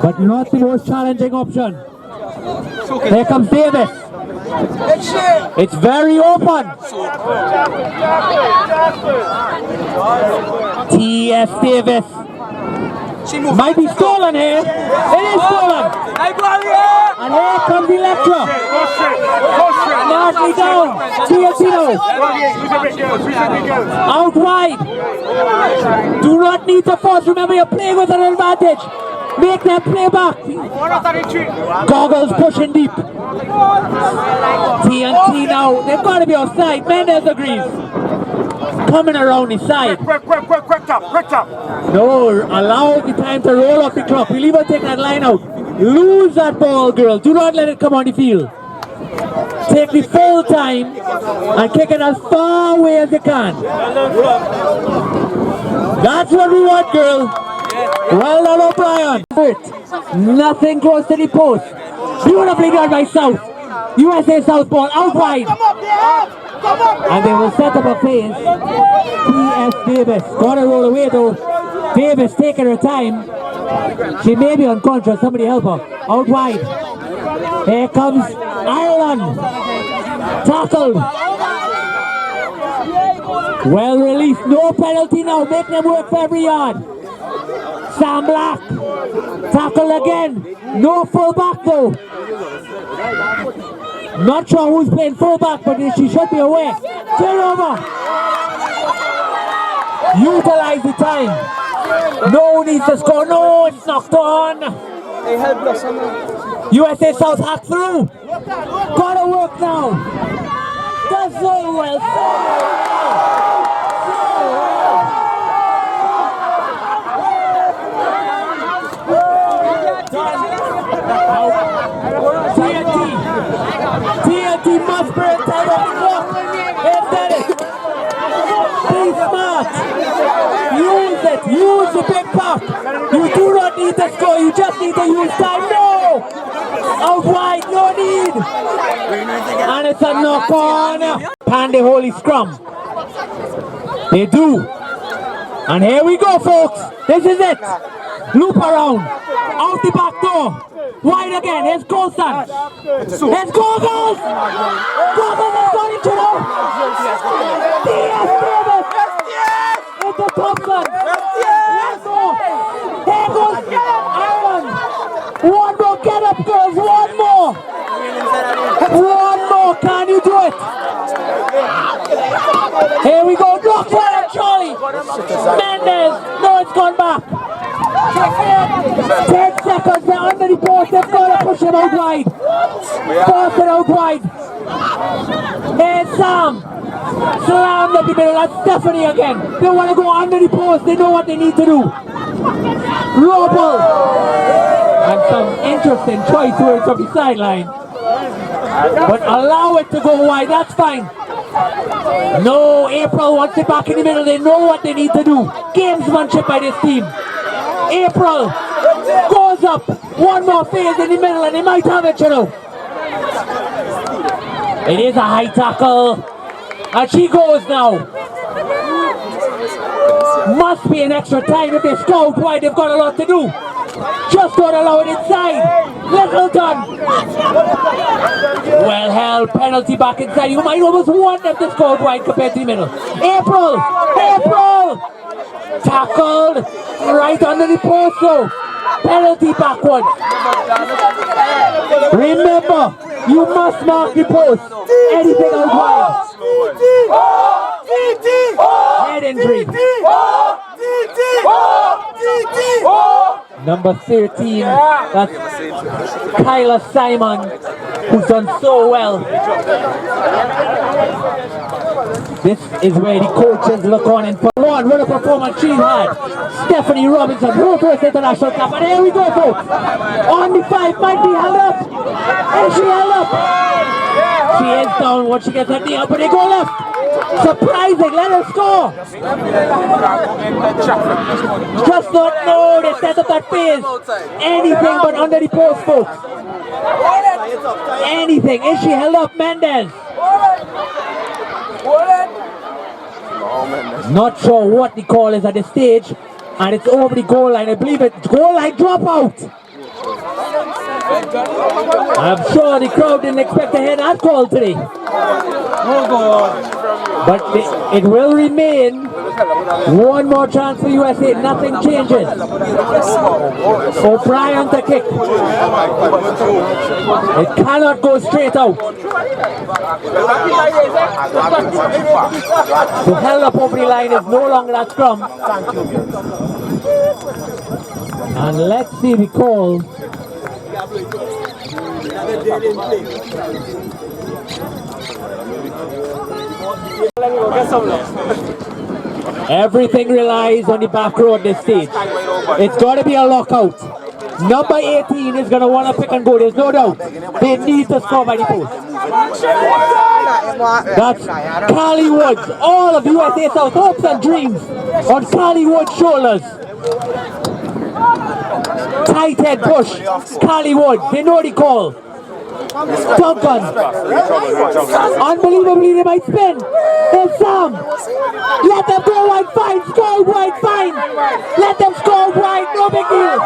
But not the most challenging option. Here comes Davis. It's very open. T.S. Davis. Might be stolen here. It is stolen. And here comes Electra. No. Partly down. TNT now. Out wide. Do not need to force. Remember, you're playing with an advantage. Make them play back. Goggles pushing deep. TNT now. They've got to be offside. Mendes agrees. Coming around his side. Quick top. No, allow the time to roll off the clock. We'll even take that line out. Lose that ball, girl. Do not let it come on the field. Take the full time and kick it as far away as you can. That's what we want, girl. Well done, O'Brien. Nothing close to the post. Beautifully done by South. USA South ball out wide. And they will set up a phase. P.S. Davis. Gonna roll away though. Davis taking her time. She may be unconscious. Somebody help her. Out wide. Here comes Ireland. Tackled. Well released. No penalty now. Make them work for every yard. Sam Black. Tackled again. No full back though. Not sure who's playing fullback, but she should be away. Turnover. Utilize the time. No need to score. No, it's knocked on. USA South hack through. Gotta work now. Does so well. TNT must be tight on the clock. They've done it. Be smart. Use it. Use the big puck. You do not need to score. You just need to use time. No! Out wide. No need. And it's a knock on. Pan the holy scrum. They do. And here we go, folks. This is it. Loop around. Out the back door. Wide again. Here's Colson. Here's Goggles. Goggles has got it, you know. Davis. Into Thompson. Let's go. Here goes Ireland. One more. Get up, girls. One more. One more. Can you do it? Here we go. Block fire, Charlie. Mendes. No, it's gone back. 10 seconds, they're under the post, they've got to push it out wide. Force it out wide. Here's Sam. Slammed up the middle, that's Stephanie again. They want to go under the post, they know what they need to do. Roble. And some interesting choice words from the sideline. But allow it to go wide, that's fine. No, April wants it back in the middle, they know what they need to do. Gamesmanship by this team. April goes up. One more phase in the middle and he might have it, you know. It is a high tackle. And she goes now. Must be an extra time if they scout wide. They've got a lot to do. Just don't allow it inside. Littleton. Well held. Penalty back inside. You might almost want them to scout wide compared to the middle. April. Tackled right under the post though. Penalty backwards. Remember, you must mark the post. Anything out wide. Head injury. Number 13, that's Kyla Simon, who's done so well. This is where the coaches look on and put on what a performance she's had. Stephanie Robinson, her first international cap, and here we go, folks. On the 5, might be held up. And she held up. She is down once she gets her knee up, but they go left. Surprising, let her score. Just not know they set up that phase. Anything but under the post, folks. Anything. Is she held up, Mendes? Not sure what the call is at this stage, and it's over the goal line. I believe it's goal line dropout. I'm sure the crowd didn't expect to hear that call today. But it will remain one more chance for USA. Nothing changes. O'Brien to kick. It cannot go straight out. So held up over the line is no longer that scrum. And let's see the call. Everything relies on the back row at this stage. It's got to be a lockout. Number 18 is going to want to pick and go. There's no doubt. They need to score by the post. That's Carly Woods. All of USA South hopes and dreams on Carly Woods' shoulders. Tight head push. Carly Woods. They know the call. Duncan. Unbelievably, they might spin. There's Sam. Let them go wide, fine. Score wide, fine. Let them score wide, no big deal.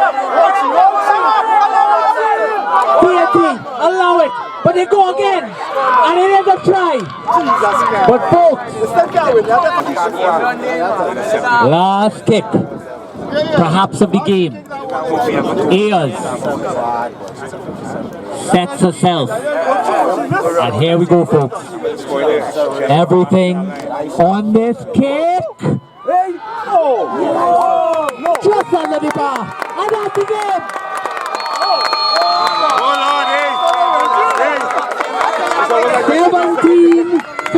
TNT, allow it. But they go again. And they end up trying. But folks, last kick, perhaps of the game. Ayers sets herself. And here we go, folks. Everything on this kick. Just under the bar. And that's the game. Oh, Lord,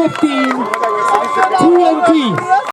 17-15. TNT.